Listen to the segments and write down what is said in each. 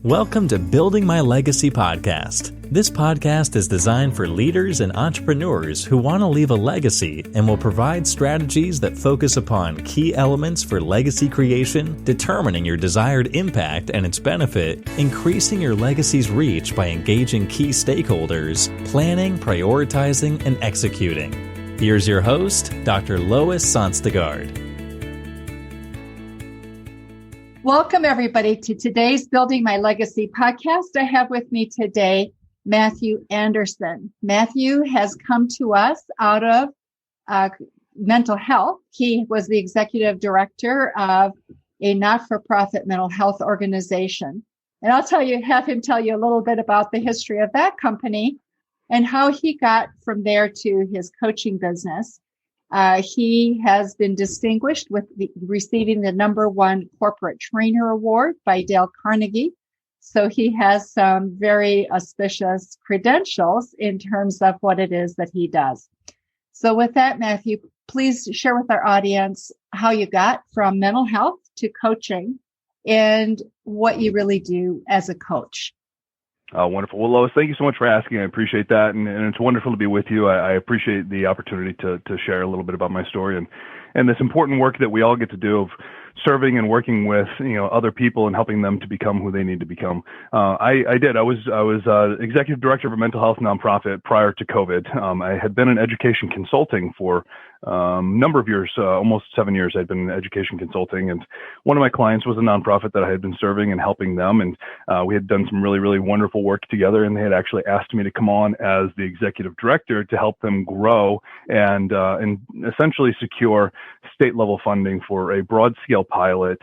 Welcome to Building My Legacy podcast. This podcast is designed for leaders and entrepreneurs who want to leave a legacy and will provide strategies that focus upon key elements for legacy creation, determining your desired impact and its benefit, increasing your legacy's reach by engaging key stakeholders, planning, prioritizing, and executing. Here's your host, Dr. Lois Sonstegard. Welcome, everybody, to today's Building My Legacy podcast. I have with me today Matthew Anderson. Matthew has come to us out of mental health. He was the executive director of a not-for-profit mental health organization. And have him tell you a little bit about the history of that company and how he got from there to his coaching business. He has been distinguished with receiving the #1 corporate trainer award by Dale Carnegie. So he has some very auspicious credentials in terms of what it is that he does. So with that, Matthew, please share with our audience how you got from mental health to coaching and what you really do as a coach. Wonderful. Well, Lois, thank you so much for asking. I appreciate that. And it's wonderful to be with you. I appreciate the opportunity to share a little bit about my story and this important work that we all get to do of serving and working with, other people and helping them to become who they need to become. I was executive director of a mental health nonprofit prior to COVID. I had been in education consulting for a number of years, almost 7 years. I'd been in education consulting, and one of my clients was a nonprofit that I had been serving and helping them. And we had done some really, really wonderful work together. And they had actually asked me to come on as the executive director to help them grow and essentially secure state level funding for a broad scale pilot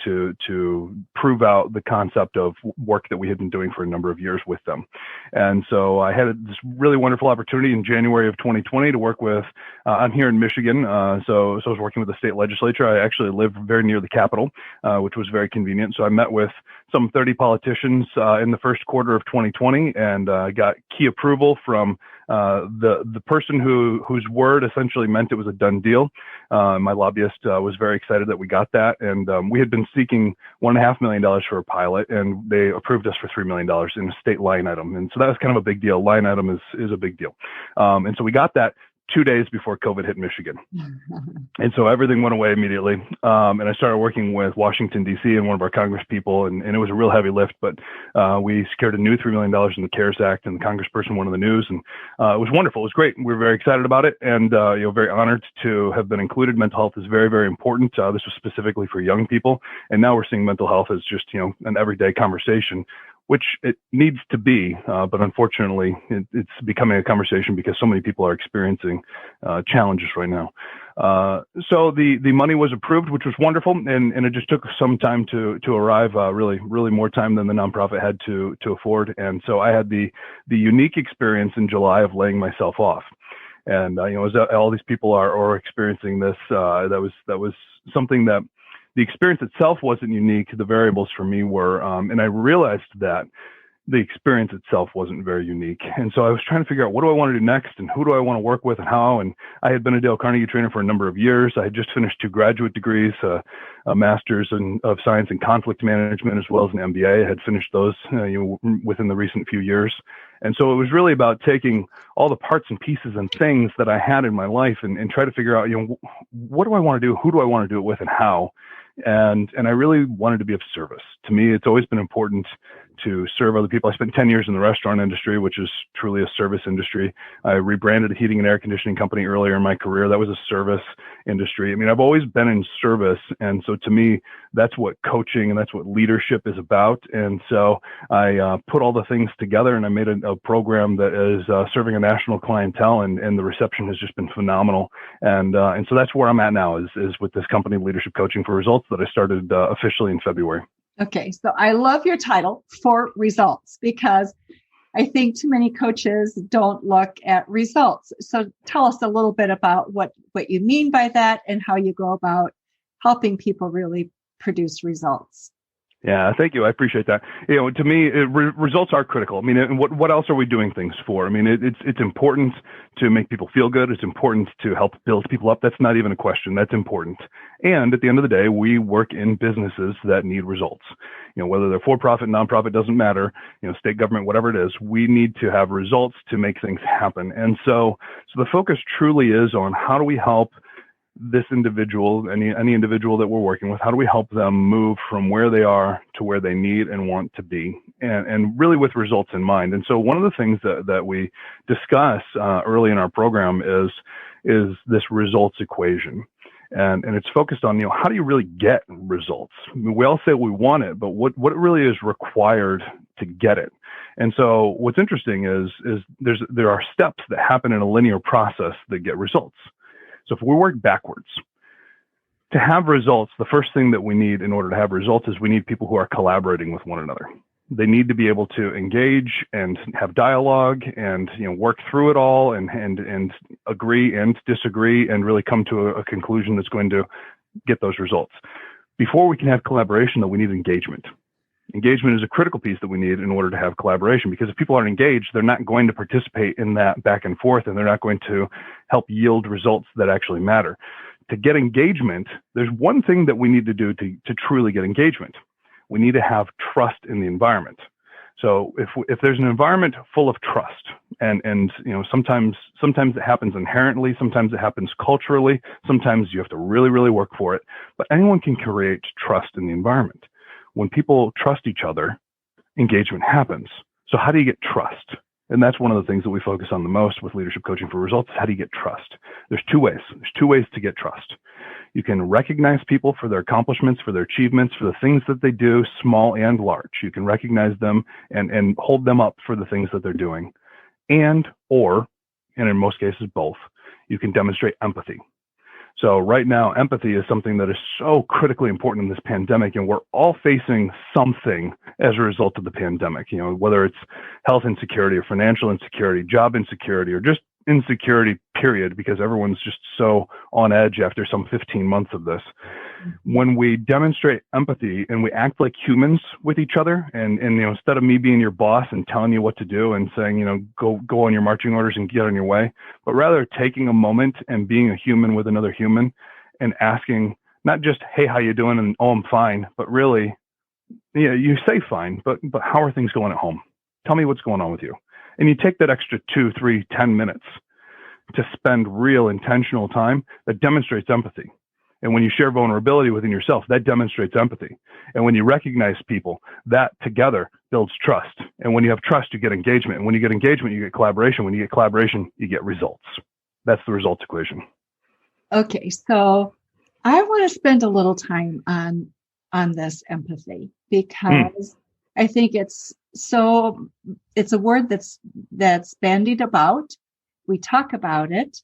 to prove out the concept of work that we had been doing for a number of years with them. And so I had this really wonderful opportunity in January of 2020 to work with, I'm here in Michigan, so I was working with the state legislature. I actually live very near the Capitol, which was very convenient. So I met with some 30 politicians in the first quarter of 2020 and got key approval from the person whose word essentially meant it was a done deal. My lobbyist was very excited that we got that, and we had been seeking $1.5 million for a pilot, and they approved us for $3 million in a state line item. And so that was kind of a big deal. Line item is a big deal. And so we got that 2 days before COVID hit Michigan. And so everything went away immediately. And I started working with Washington, D.C. and one of our Congress people, and it was a real heavy lift, but we secured a new $3 million in the CARES Act, and the congressperson won on the news, and it was wonderful. It was great. We were very excited about it, and very honored to have been included. Mental health is very, very important. This was specifically for young people, and now we're seeing mental health as just an everyday conversation, which it needs to be, but unfortunately, it's becoming a conversation because so many people are experiencing challenges right now. So the money was approved, which was wonderful, and it just took some time to arrive, really more time than the nonprofit had to afford. And so I had the unique experience in July of laying myself off. And as all these people are experiencing this, that was something that the experience itself wasn't unique. The variables for me were, and I realized that the experience itself wasn't very unique. And so I was trying to figure out, what do I want to do next, and who do I want to work with and how? And I had been a Dale Carnegie trainer for a number of years. I had just finished 2 graduate degrees, a master's of science in conflict management, as well as an MBA. I had finished those within the recent few years. And so it was really about taking all the parts and pieces and things that I had in my life and try to figure out, what do I want to do? Who do I want to do it with, and how? And I really wanted to be of service. To me, it's always been important to serve other people. I spent 10 years in the restaurant industry, which is truly a service industry. I rebranded a heating and air conditioning company earlier in my career. That was a service industry. I mean, I've always been in service. And so to me, that's what coaching and that's what leadership is about. And so I put all the things together, and I made a program that is serving a national clientele, and the reception has just been phenomenal. And so that's where I'm at now is with this company, Leadership Coaching for Results, that I started officially in February. Okay, so I love your title, For Results, because I think too many coaches don't look at results. So tell us a little bit about what you mean by that and how you go about helping people really produce results. Yeah, thank you. I appreciate that. To me, results are critical. I mean, and what else are we doing things for? I mean, it's important to make people feel good. It's important to help build people up. That's not even a question. That's important. And at the end of the day, we work in businesses that need results. Whether they're for-profit, nonprofit, doesn't matter. State government, whatever it is, we need to have results to make things happen. And so the focus truly is on how do we help this individual, any individual that we're working with, how do we help them move from where they are to where they need and want to be, and really with results in mind. And so one of the things that we discuss early in our program is this results equation. And it's focused on, how do you really get results? I mean, we all say we want it, but what really is required to get it? And so what's interesting is there are steps that happen in a linear process that get results. So if we work backwards, to have results, the first thing that we need in order to have results is we need people who are collaborating with one another. They need to be able to engage and have dialogue and work through it all and agree and disagree and really come to a conclusion that's going to get those results. Before we can have collaboration, though, we need engagement. Engagement is a critical piece that we need in order to have collaboration, because if people aren't engaged, they're not going to participate in that back and forth, and they're not going to help yield results that actually matter. To get engagement, there's one thing that we need to do to truly get engagement. We need to have trust in the environment. So if there's an environment full of trust, and sometimes it happens inherently, sometimes it happens culturally, sometimes you have to really, really work for it, but anyone can create trust in the environment. When people trust each other, engagement happens. So how do you get trust? And that's one of the things that we focus on the most with Leadership Coaching for Results. How do you get trust? There's two ways. There's two ways to get trust. You can recognize people for their accomplishments, for their achievements, for the things that they do, small and large. You can recognize them and hold them up for the things that they're doing. And in most cases, both, you can demonstrate empathy. So right now, empathy is something that is so critically important in this pandemic, and we're all facing something as a result of the pandemic, whether it's health insecurity or financial insecurity, job insecurity, or just insecurity, period, because everyone's just so on edge after some 15 months of this. When we demonstrate empathy and we act like humans with each other, and instead of me being your boss and telling you what to do and saying, go on your marching orders and get on your way, but rather taking a moment and being a human with another human and asking not just, hey, how you doing? And, oh, I'm fine. But really, you say fine, but how are things going at home? Tell me what's going on with you. And you take that extra 2, 3, 10 minutes to spend real intentional time that demonstrates empathy. And when you share vulnerability within yourself, that demonstrates empathy. And when you recognize people, that together builds trust. And when you have trust, you get engagement. And when you get engagement, you get collaboration. When you get collaboration, you get results. That's the results equation. Okay, so I want to spend a little time on this empathy, because I think it's a word that's bandied about. We talk about it.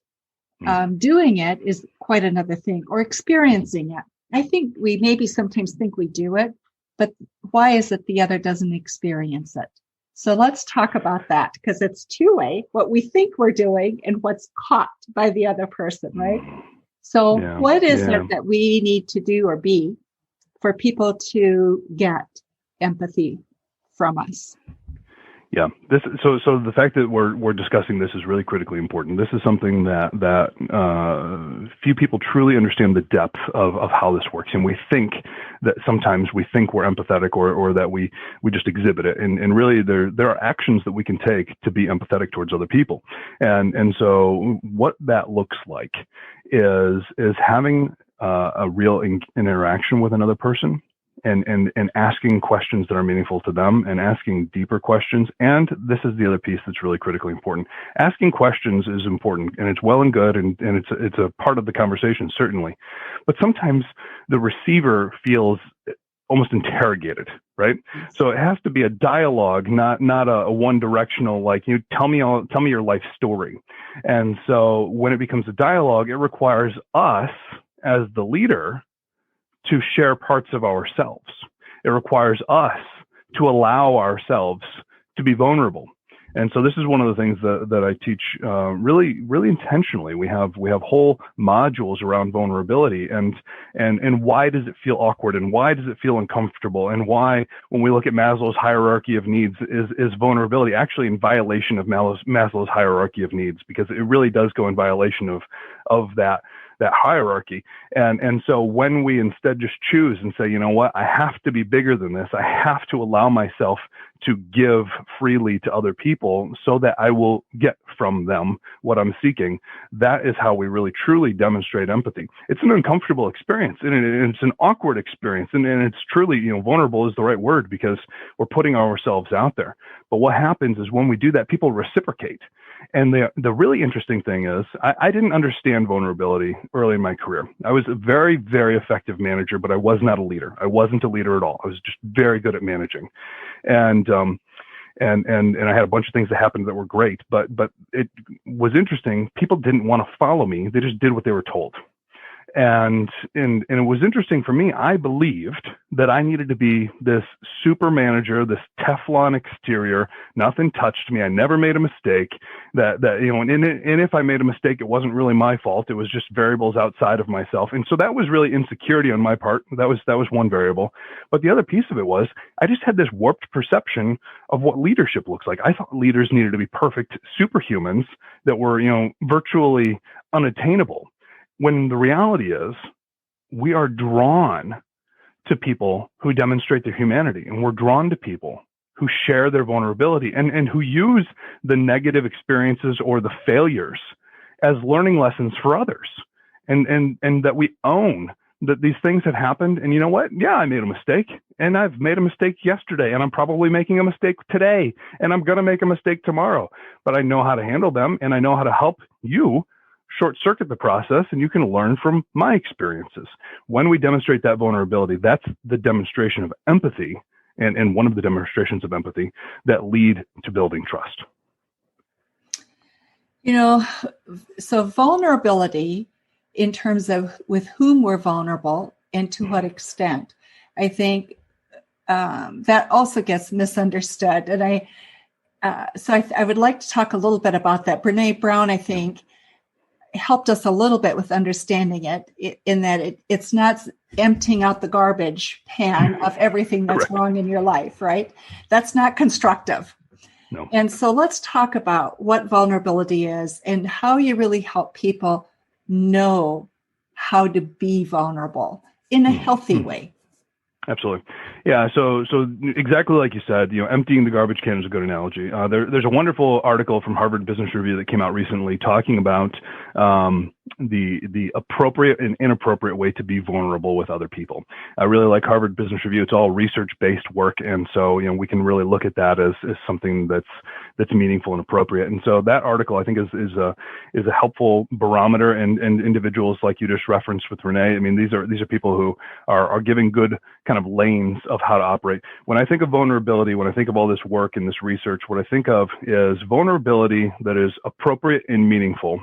Doing it is quite another thing, or experiencing it. I think we maybe sometimes think we do it, but why is it the other doesn't experience it? So let's talk about that, because it's two-way, what we think we're doing and what's caught by the other person, right? So what is it that we need to do or be for people to get empathy from us? Yeah. So the fact that we're discussing this is really critically important. This is something that few people truly understand the depth of how this works. And we think that sometimes we think we're empathetic or that we just exhibit it. And really there are actions that we can take to be empathetic towards other people. And so what that looks like is having a real interaction with another person. And asking questions that are meaningful to them, and asking deeper questions. And this is the other piece that's really critically important. Asking questions is important, and it's well and good, and it's a part of the conversation, certainly. But sometimes the receiver feels almost interrogated, right? So it has to be a dialogue, not a one-directional, like, tell me your life story. And so when it becomes a dialogue, it requires us as the leader to share parts of ourselves. It requires us to allow ourselves to be vulnerable. And so this is one of the things that I teach really, really intentionally. We have whole modules around vulnerability and why does it feel awkward and why does it feel uncomfortable and why, when we look at Maslow's hierarchy of needs, is vulnerability actually in violation of Maslow's hierarchy of needs, because it really does go in violation of that hierarchy. And so when we instead just choose and say, you know what, I have to be bigger than this, I have to allow myself to give freely to other people so that I will get from them what I'm seeking, that is how we really truly demonstrate empathy. It's an uncomfortable experience, and it's an awkward experience, and it's truly, vulnerable is the right word, because we're putting ourselves out there. But what happens is when we do that, people reciprocate. And the really interesting thing is, I didn't understand vulnerability early in my career. I was a very, very effective manager, but I was not a leader. I wasn't a leader at all. I was just very good at managing. And I had a bunch of things that happened that were great, but it was interesting. People didn't want to follow me. They just did what they were told. And it was interesting for me. I believed that I needed to be this super manager, this Teflon exterior. Nothing touched me. I never made a mistake. And if I made a mistake, it wasn't really my fault. It was just variables outside of myself. And so that was really insecurity on my part. That was one variable. But the other piece of it was I just had this warped perception of what leadership looks like. I thought leaders needed to be perfect superhumans that were, virtually unattainable. When the reality is, we are drawn to people who demonstrate their humanity, and we're drawn to people who share their vulnerability and who use the negative experiences or the failures as learning lessons for others, and that we own that these things have happened. And you know what? Yeah, I made a mistake, and I've made a mistake yesterday, and I'm probably making a mistake today, and I'm going to make a mistake tomorrow, but I know how to handle them, and I know how to help you short circuit the process, and you can learn from my experiences. When we demonstrate that vulnerability, that's the demonstration of empathy, and one of the demonstrations of empathy that lead to building trust. So vulnerability in terms of with whom we're vulnerable and to what extent, I think that also gets misunderstood. And I would like to talk a little bit about that. Brene Brown, I think, helped us a little bit with understanding it in that it's not emptying out the garbage pan of everything that's wrong in your life, right? That's not constructive. No. And so let's talk about what vulnerability is and how you really help people know how to be vulnerable in a healthy way. Absolutely. Yeah. So exactly like you said, emptying the garbage can is a good analogy. There's a wonderful article from Harvard Business Review that came out recently talking about the appropriate and inappropriate way to be vulnerable with other people. I really like Harvard Business Review. It's all research-based work, and so we can really look at that as something that's meaningful and appropriate. And so that article, I think, is a helpful barometer. And individuals like you just referenced with Renee, I mean, these are people who are giving good kind of lanes of how to operate. When I think of vulnerability, when I think of all this work and this research, what I think of is vulnerability that is appropriate and meaningful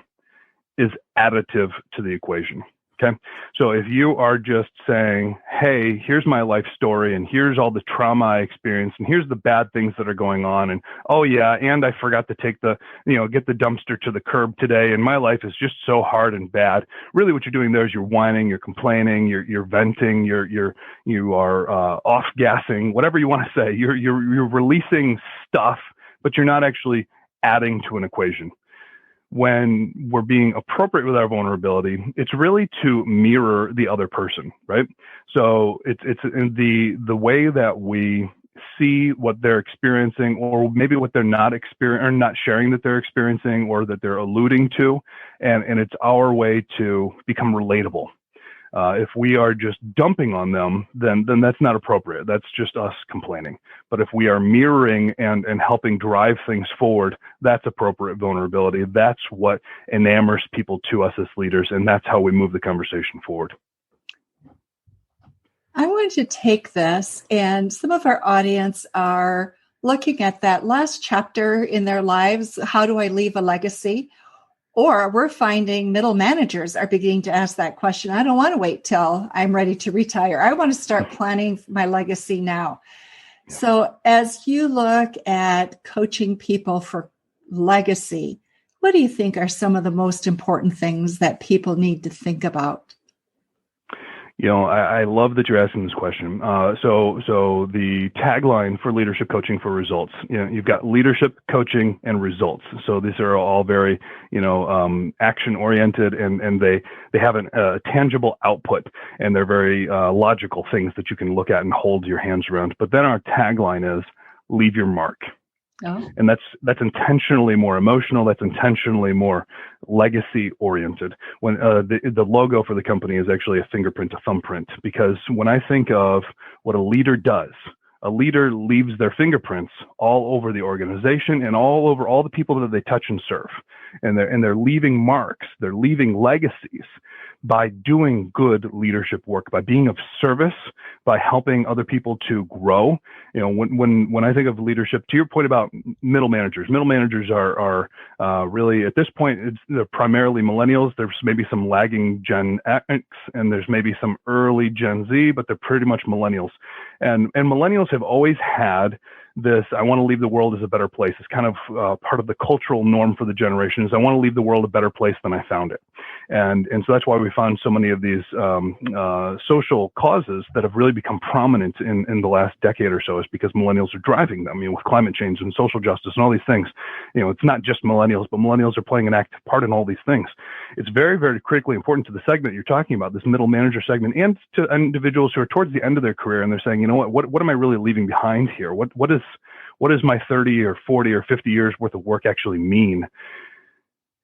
is additive to the equation. Okay. So if you are just saying, hey, here's my life story, and here's all the trauma I experienced, and here's the bad things that are going on, and oh yeah, and I forgot to take get the dumpster to the curb today, and my life is just so hard and bad. Really what you're doing there is you're whining, you're complaining, you're venting, you are off gassing, whatever you want to say. You're releasing stuff, but you're not actually adding to an equation. When we're being appropriate with our vulnerability, it's really to mirror the other person, right? So it's in the way that we see what they're experiencing, or maybe what they're not sharing that they're experiencing, or that they're alluding to, and it's our way to become relatable. If we are just dumping on them, then that's not appropriate. That's just us complaining. But if we are mirroring and helping drive things forward, that's appropriate vulnerability. That's what enamors people to us as leaders, and that's how we move the conversation forward. I want to take this, and some of our audience are looking at that last chapter in their lives, how do I leave a legacy? Or we're finding middle managers are beginning to ask that question. I don't want to wait till I'm ready to retire. I want to start planning my legacy now. So as you look at coaching people for legacy, what do you think are some of the most important things that people need to think about? I love that you're asking this question. So the tagline for leadership coaching for results, you've got leadership, coaching, and results. So these are all very, action oriented, and they have a tangible output, and they're very logical things that you can look at and hold your hands around. But then our tagline is leave your mark. Oh. And that's intentionally more emotional. That's intentionally more legacy oriented. When the logo for the company is actually a fingerprint, a thumbprint, because when I think of what a leader does, a leader leaves their fingerprints all over the organization and all over all the people that they touch and serve, and they're leaving marks. They're leaving legacies by doing good leadership work, by being of service, by helping other people to grow. When I think of leadership, to your point about middle managers are really, at this point, they're primarily millennials. There's maybe some lagging Gen X, and there's maybe some early Gen Z, but they're pretty much millennials. And millennials have always had this, I want to leave the world as a better place. It's kind of part of the cultural norm for the generation is I want to leave the world a better place than I found it. And so that's why we found so many of these social causes that have really become prominent in the last decade or so, is because millennials are driving them, with climate change and social justice and all these things. It's not just millennials, but millennials are playing an active part in all these things. It's very, very critically important to the segment you're talking about, this middle manager segment, and to individuals who are towards the end of their career and they're saying, what am I really leaving behind here? What does my 30 or 40 or 50 years worth of work actually mean?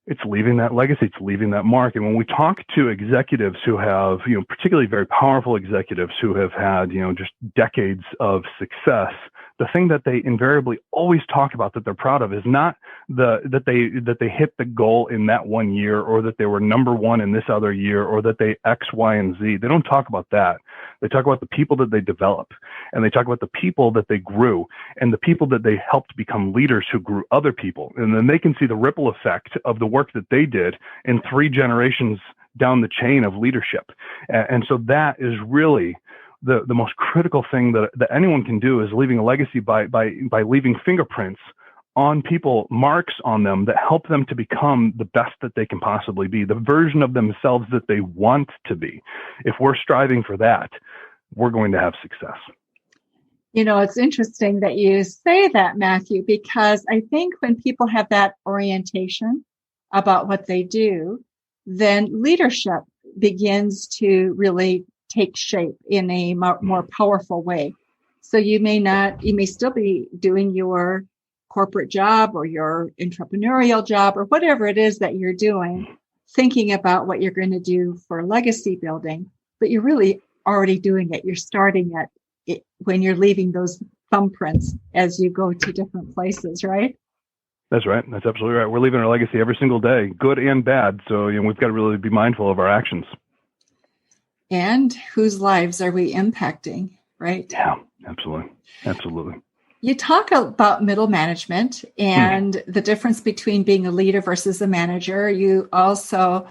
It's leaving that legacy. It's leaving that mark. And when we talk to executives who have, particularly very powerful executives who have had, just decades of success, the thing that they invariably always talk about that they're proud of is not that they hit the goal in that one year, or that they were number one in this other year, or that they X, Y, and Z. They don't talk about that. They talk about the people that they develop, and they talk about the people that they grew, and the people that they helped become leaders who grew other people. And then they can see the ripple effect of the work that they did in 3 generations down the chain of leadership. And so that is really the most critical thing that anyone can do, is leaving a legacy by leaving fingerprints on people, marks on them that help them to become the best that they can possibly be, the version of themselves that they want to be. If we're striving for that, we're going to have success. It's interesting that you say that, Matthew, because I think when people have that orientation about what they do, then leadership begins to really take shape in a more powerful way. So you may still be doing your corporate job or your entrepreneurial job or whatever it is that you're doing, thinking about what you're going to do for legacy building, but you're really already doing it. You're starting it when you're leaving those thumbprints as you go to different places, right? That's right. That's absolutely right. We're leaving our legacy every single day, good and bad. So we've got to really be mindful of our actions. And whose lives are we impacting, right? Yeah, absolutely. Absolutely. You talk about middle management and the difference between being a leader versus a manager. You also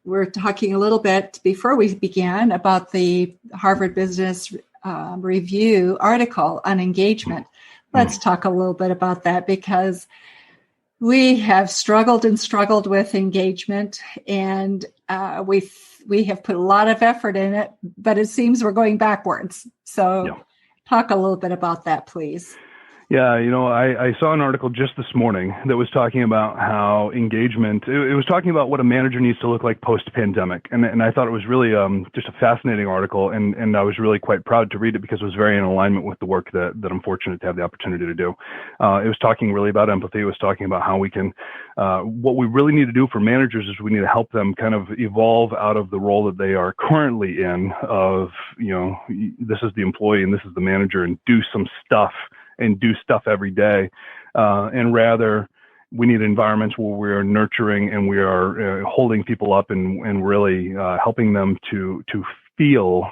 we're talking a little bit before we began about the Harvard Business Review article on engagement. Let's talk a little bit about that, because we have struggled with engagement, and we have put a lot of effort in it, but it seems we're going backwards. So talk a little bit about that, please. Yeah, I saw an article just this morning that was talking about how engagement, it was talking about what a manager needs to look like post-pandemic. And I thought it was really just a fascinating article, and I was really quite proud to read it because it was very in alignment with the work that I'm fortunate to have the opportunity to do. It was talking really about empathy. It was talking about how we can, what we really need to do for managers is we need to help them kind of evolve out of the role that they are currently in of, this is the employee and this is the manager, and do some stuff and do stuff every day. And rather, we need environments where we are nurturing and we are holding people up and really helping them to feel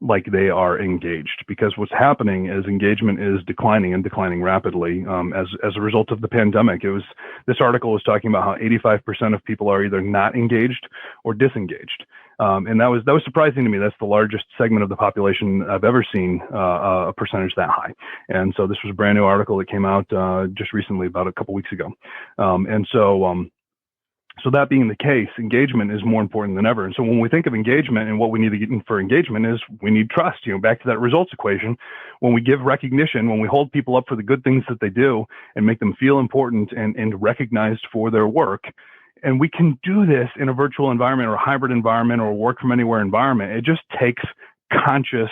like they are engaged, because what's happening is engagement is declining and declining rapidly as a result of the pandemic. This article was talking about how 85% of people are either not engaged or disengaged. And that was surprising to me. That's the largest segment of the population I've ever seen a percentage that high. And so this was a brand new article that came out just recently, about a couple weeks ago. So that being the case, engagement is more important than ever. And so when we think of engagement and what we need to get in for engagement is we need trust. Back to that results equation. When we give recognition, when we hold people up for the good things that they do and make them feel important and recognized for their work, and we can do this in a virtual environment or a hybrid environment or a work from anywhere environment, it just takes conscious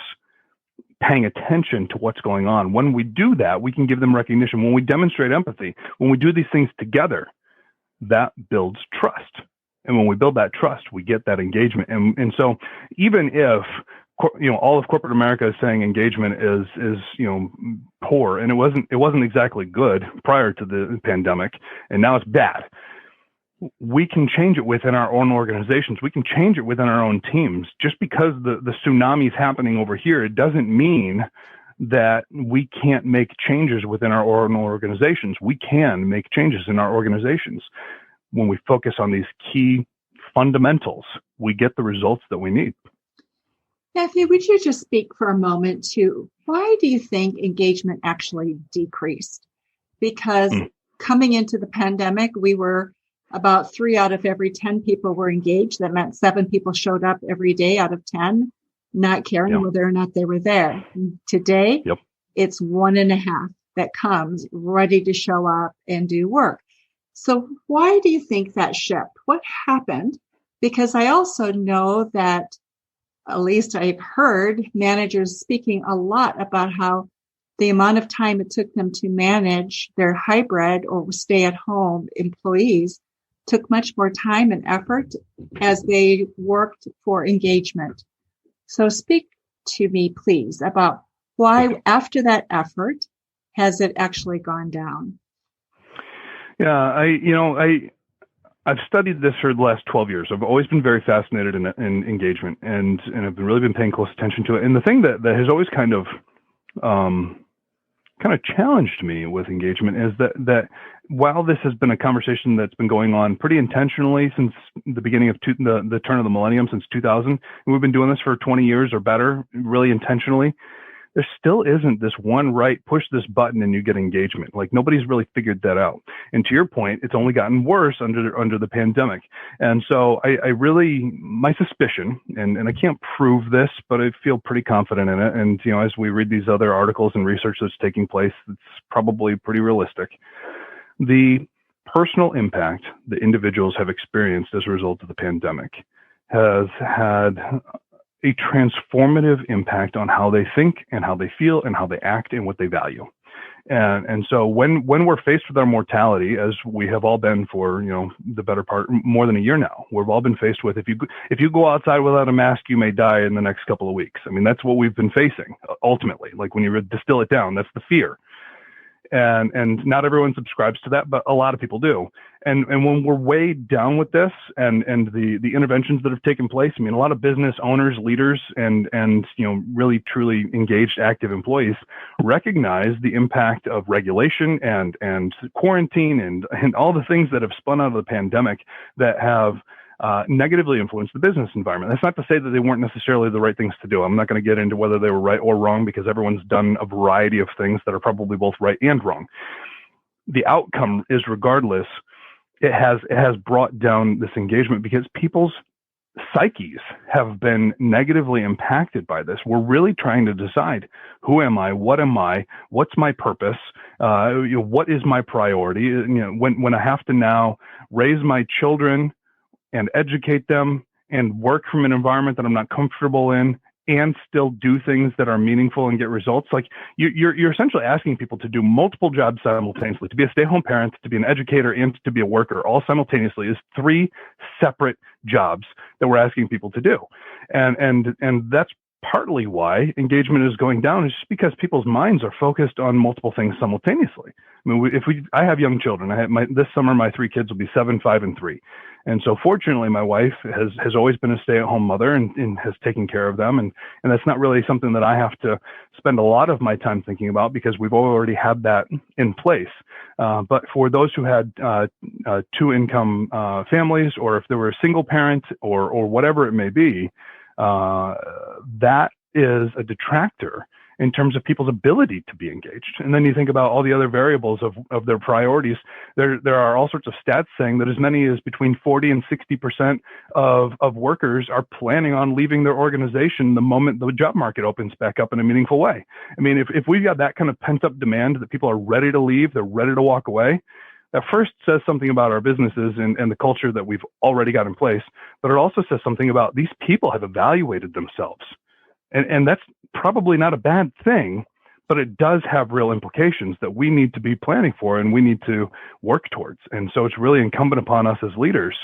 paying attention to what's going on. When we do that, we can give them recognition. When we demonstrate empathy, when we do these things together, that builds trust. And when we build that trust, we get that engagement. And so even if, all of corporate America is saying engagement is poor, and it wasn't exactly good prior to the pandemic, and now it's bad, we can change it within our own organizations. We can change it within our own teams. Just because the tsunami is happening over here, it doesn't mean that we can't make changes within our own organizations. We can make changes in our organizations. When we focus on these key fundamentals, we get the results that we need. Matthew, would you just speak for a moment to why do you think engagement actually decreased? Because coming into the pandemic, we were about 3 out of every 10 people were engaged. That meant 7 people showed up every day out of 10. Not caring whether or not they were there. And today, it's 1.5 that comes ready to show up and do work. So why do you think that shift? What happened? Because I also know that, at least I've heard managers speaking a lot about how the amount of time it took them to manage their hybrid or stay-at-home employees took much more time and effort as they worked for engagement. So speak to me, please, about why after that effort has it actually gone down? Yeah, I've studied this for the last 12 years. I've always been very fascinated in engagement, and I've really been paying close attention to it. And the thing that has always kind of challenged me with engagement is that while this has been a conversation that's been going on pretty intentionally since the beginning of the turn of the millennium, since 2000, and we've been doing this for 20 years or better, really intentionally, there still isn't this one push this button and you get engagement. Like nobody's really figured that out. And to your point, it's only gotten worse under the pandemic. And so my suspicion, and I can't prove this, but I feel pretty confident in it. And, as we read these other articles and research that's taking place, it's probably pretty realistic. The personal impact that individuals have experienced as a result of the pandemic has had a transformative impact on how they think and how they feel and how they act and what they value. And so when we're faced with our mortality, as we have all been for, the better part, more than a year now, we've all been faced with, if you go outside without a mask, you may die in the next couple of weeks. I mean, that's what we've been facing ultimately. Like when you distill it down, that's the fear. And not everyone subscribes to that, but a lot of people do. And when we're weighed down with this and the interventions that have taken place, I mean, a lot of business owners, leaders, and really truly engaged, active employees recognize the impact of regulation and quarantine and all the things that have spun out of the pandemic that have negatively influenced the business environment. That's not to say that they weren't necessarily the right things to do. I'm not going to get into whether they were right or wrong, because everyone's done a variety of things that are probably both right and wrong. The outcome is, regardless, it has brought down this engagement because people's psyches have been negatively impacted by this. We're really trying to decide, who am I? What am I? What's my purpose? What is my priority? When I have to now raise my children and educate them and work from an environment that I'm not comfortable in and still do things that are meaningful and get results. Like you're essentially asking people to do multiple jobs simultaneously. To be a stay-at-home parent, to be an educator, and to be a worker all simultaneously is 3 separate jobs that we're asking people to do. And that's partly why engagement is going down, is just because people's minds are focused on multiple things simultaneously. I mean, I have young children. This summer, my 3 kids will be 7, 5, and 3. And so fortunately, my wife has always been a stay-at-home mother and has taken care of them. And that's not really something that I have to spend a lot of my time thinking about because we've already had that in place. But for those who had two-income families, or if there were a single parent or whatever it may be, that is a detractor in terms of people's ability to be engaged. And then you think about all the other variables of their priorities. There are all sorts of stats saying that as many as between 40 and 60% of workers are planning on leaving their organization the moment the job market opens back up in a meaningful way. I mean, if we've got that kind of pent up demand that people are ready to leave, they're ready to walk away, that first says something about our businesses and the culture that we've already got in place, but it also says something about these people have evaluated themselves. And that's probably not a bad thing, but it does have real implications that we need to be planning for and we need to work towards. And so it's really incumbent upon us as leaders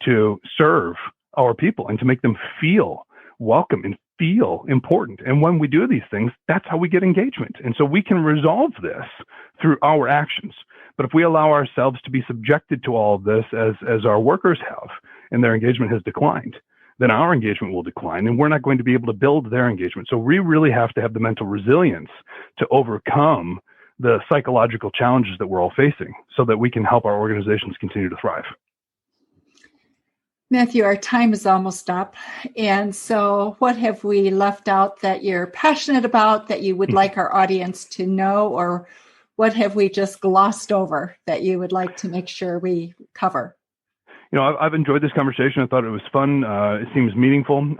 to serve our people and to make them feel welcome and feel important. And when we do these things, that's how we get engagement. And so we can resolve this through our actions. But if we allow ourselves to be subjected to all of this as our workers have, and their engagement has declined, then our engagement will decline and we're not going to be able to build their engagement. So we really have to have the mental resilience to overcome the psychological challenges that we're all facing so that we can help our organizations continue to thrive. Matthew, our time is almost up. And so what have we left out that you're passionate about that you would like our audience to know, or what have we just glossed over that you would like to make sure we cover? You know, I've enjoyed this conversation. I thought it was fun. It seems meaningful.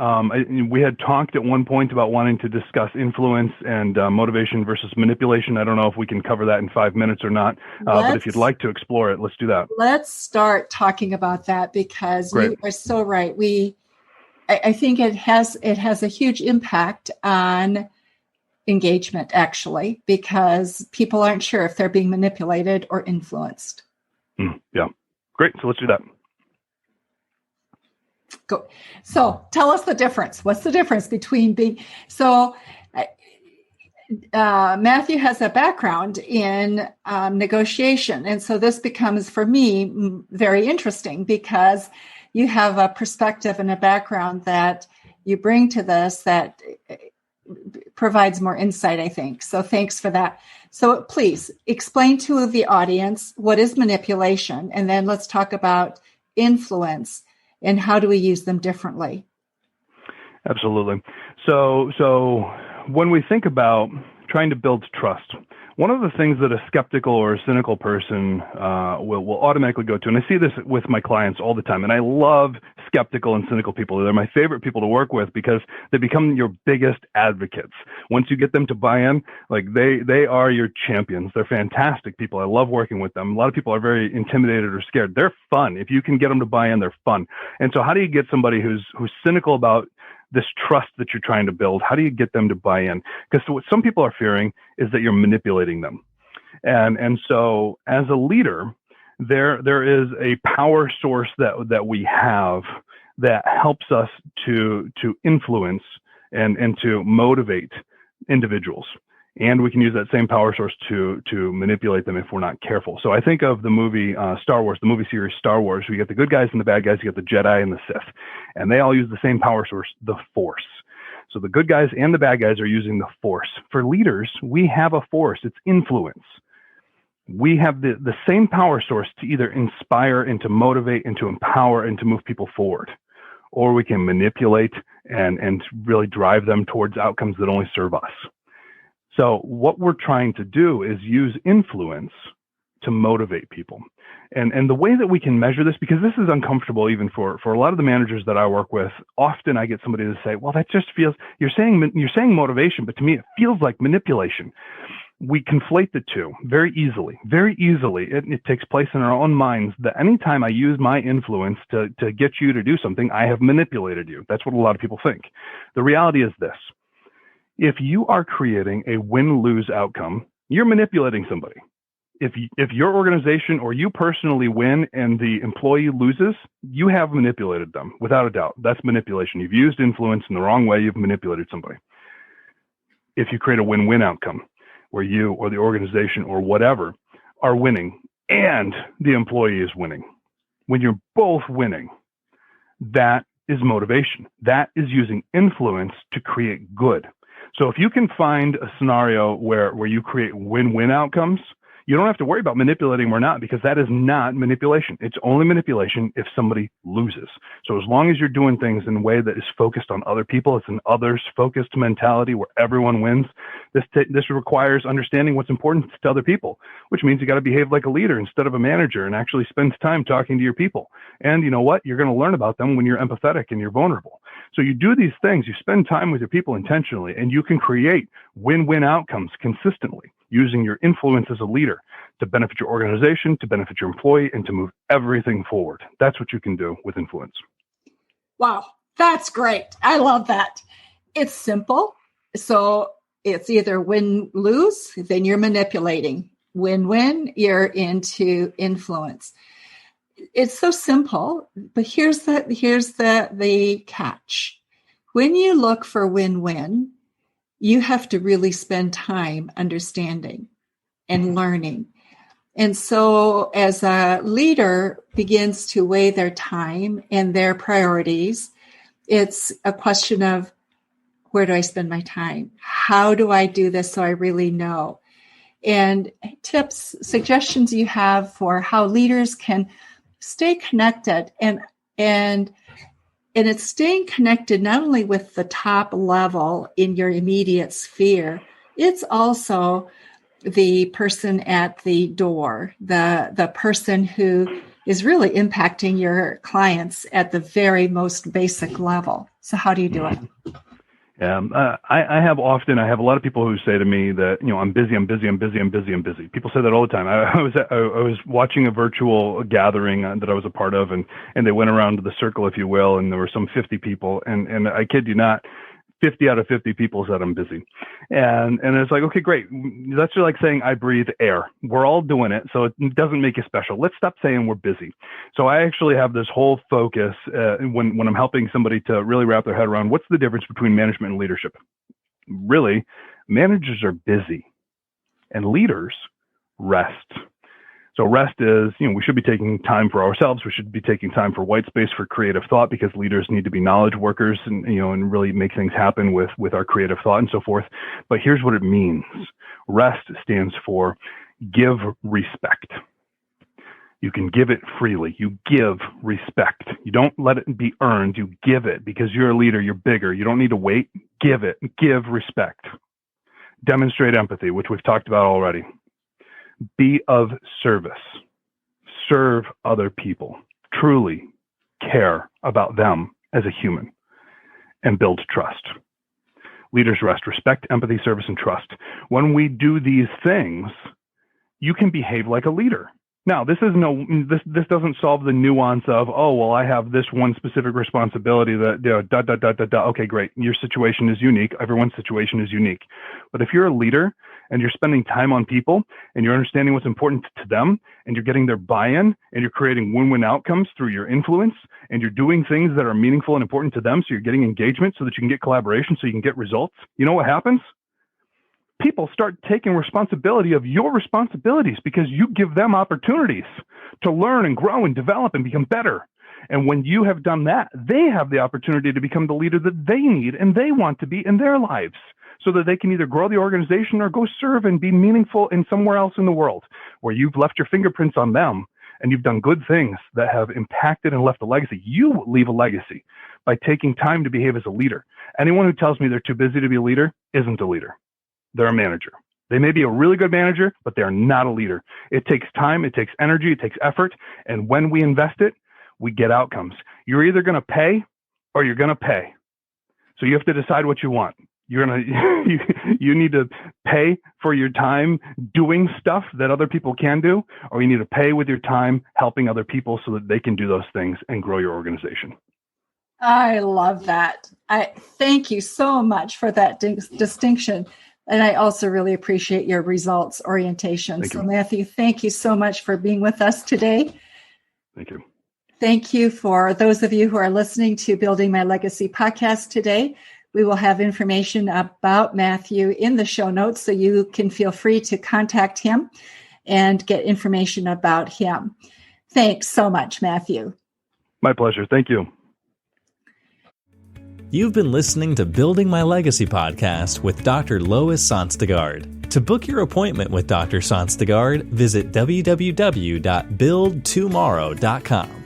We had talked at one point about wanting to discuss influence and motivation versus manipulation. I don't know if we can cover that in 5 minutes or not, but if you'd like to explore it, let's do that. Let's start talking about that because Great. You are so right. I think it has a huge impact on engagement, actually, because people aren't sure if they're being manipulated or influenced. Yeah. Great. So let's do that. Go. So tell us the difference. What's the difference between being... So Matthew has a background in negotiation. And so this becomes, for me, very interesting because you have a perspective and a background that you bring to this that provides more insight, I think. So thanks for that. So please explain to the audience what is manipulation, and then let's talk about influence and how do we use them differently. Absolutely. So when we think about trying to build trust, one of the things that a skeptical or a cynical person will automatically go to, and I see this with my clients all the time, and I love skeptical and cynical people. They're my favorite people to work with because they become your biggest advocates. Once you get them to buy in, like they are your champions. They're fantastic people. I love working with them. A lot of people are very intimidated or scared. They're fun. If you can get them to buy in, they're fun. And so how do you get somebody who's cynical about this trust that you're trying to build? How do you get them to buy in? Because what some people are fearing is that you're manipulating them. And so as a leader, there is a power source that we have that helps us to influence and to motivate individuals. And we can use that same power source to manipulate them if we're not careful. So I think of the movie Star Wars, the movie series Star Wars. We get the good guys and the bad guys. You get the Jedi and the Sith. And they all use the same power source, the Force. So the good guys and the bad guys are using the Force. For leaders, we have a force. It's influence. We have the same power source to either inspire and to motivate and to empower and to move people forward. Or we can manipulate and really drive them towards outcomes that only serve us. So what we're trying to do is use influence to motivate people. And the way that we can measure this, because this is uncomfortable even for a lot of the managers that I work with, often I get somebody to say, well, that just feels, you're saying motivation, but to me, it feels like manipulation. We conflate the two very easily. It takes place in our own minds that anytime I use my influence to get you to do something, I have manipulated you. That's what a lot of people think. The reality is this. If you are creating a win-lose outcome, you're manipulating somebody. If your organization or you personally win and the employee loses, you have manipulated them, without a doubt. That's manipulation. You've used influence in the wrong way. You've manipulated somebody. If you create a win-win outcome where you or the organization or whatever are winning and the employee is winning, when you're both winning, that is motivation. That is using influence to create good. So if you can find a scenario where you create win-win outcomes, you don't have to worry about manipulating or not, because that is not manipulation. It's only manipulation if somebody loses. So as long as you're doing things in a way that is focused on other people, it's an others-focused mentality where everyone wins. This requires understanding what's important to other people, which means you got to behave like a leader instead of a manager and actually spend time talking to your people. And you know what? You're going to learn about them when you're empathetic and you're vulnerable. So you do these things, you spend time with your people intentionally, and you can create win-win outcomes consistently, using your influence as a leader to benefit your organization, to benefit your employee, and to move everything forward. That's what you can do with influence. Wow, that's great. I love that. It's simple. So it's either win-lose, then you're manipulating. Win-win, you're into influence. It's so simple, but here's the catch. When you look for win-win, you have to really spend time understanding and learning. And so as a leader begins to weigh their time and their priorities, it's a question of, where do I spend my time? How do I do this so I really know? And tips, suggestions you have for how leaders can stay connected, and it's staying connected not only with the top level in your immediate sphere, it's also the person at the door, the person who is really impacting your clients at the very most basic level. So how do you do it? I have a lot of people who say to me that, I'm busy. People say that all the time. I was watching a virtual gathering that I was a part of, and they went around to the circle, if you will, and there were some 50 people, and I kid you not, 50 out of 50 people said I'm busy. And it's like, okay, great. That's just like saying I breathe air. We're all doing it, so it doesn't make you special. Let's stop saying we're busy. So I actually have this whole focus when I'm helping somebody to really wrap their head around what's the difference between management and leadership. Really, managers are busy and leaders rest. So rest is, we should be taking time for ourselves. We should be taking time for white space, for creative thought, because leaders need to be knowledge workers and, and really make things happen with our creative thought and so forth. But here's what it means. Rest stands for give respect. You can give it freely. You give respect. You don't let it be earned. You give it because you're a leader. You're bigger. You don't need to wait. Give it. Give respect. Demonstrate empathy, which we've talked about already. Be of service. Serve other people. Truly care about them as a human and build trust. Leaders rest, respect, empathy, service, and trust. When we do these things, you can behave like a leader. Now, this doesn't solve the nuance of, I have this one specific responsibility that, Okay, great. Your situation is unique. Everyone's situation is unique. But if you're a leader and you're spending time on people and you're understanding what's important to them and you're getting their buy-in and you're creating win-win outcomes through your influence and you're doing things that are meaningful and important to them, so you're getting engagement so that you can get collaboration, so you can get results, you know what happens? People start taking responsibility of your responsibilities because you give them opportunities to learn and grow and develop and become better. And when you have done that, they have the opportunity to become the leader that they need and they want to be in their lives, so that they can either grow the organization or go serve and be meaningful in somewhere else in the world where you've left your fingerprints on them and you've done good things that have impacted and left a legacy. You leave a legacy by taking time to behave as a leader. Anyone who tells me they're too busy to be a leader isn't a leader. They're a manager. They may be a really good manager, but they're not a leader. It takes time, it takes energy, it takes effort. And when we invest it, we get outcomes. You're either going to pay or you're going to pay. So you have to decide what you want. You need to pay for your time doing stuff that other people can do, or you need to pay with your time helping other people so that they can do those things and grow your organization. I love that. I thank you so much for that distinction. And I also really appreciate your results orientation. So Matthew, thank you so much for being with us today. Thank you. Thank you for those of you who are listening to Building My Legacy podcast today. We will have information about Matthew in the show notes, so you can feel free to contact him and get information about him. Thanks so much, Matthew. My pleasure. Thank you. You've been listening to Building My Legacy podcast with Dr. Lois Sonstegard. To book your appointment with Dr. Sonstegard, visit www.buildtomorrow.com.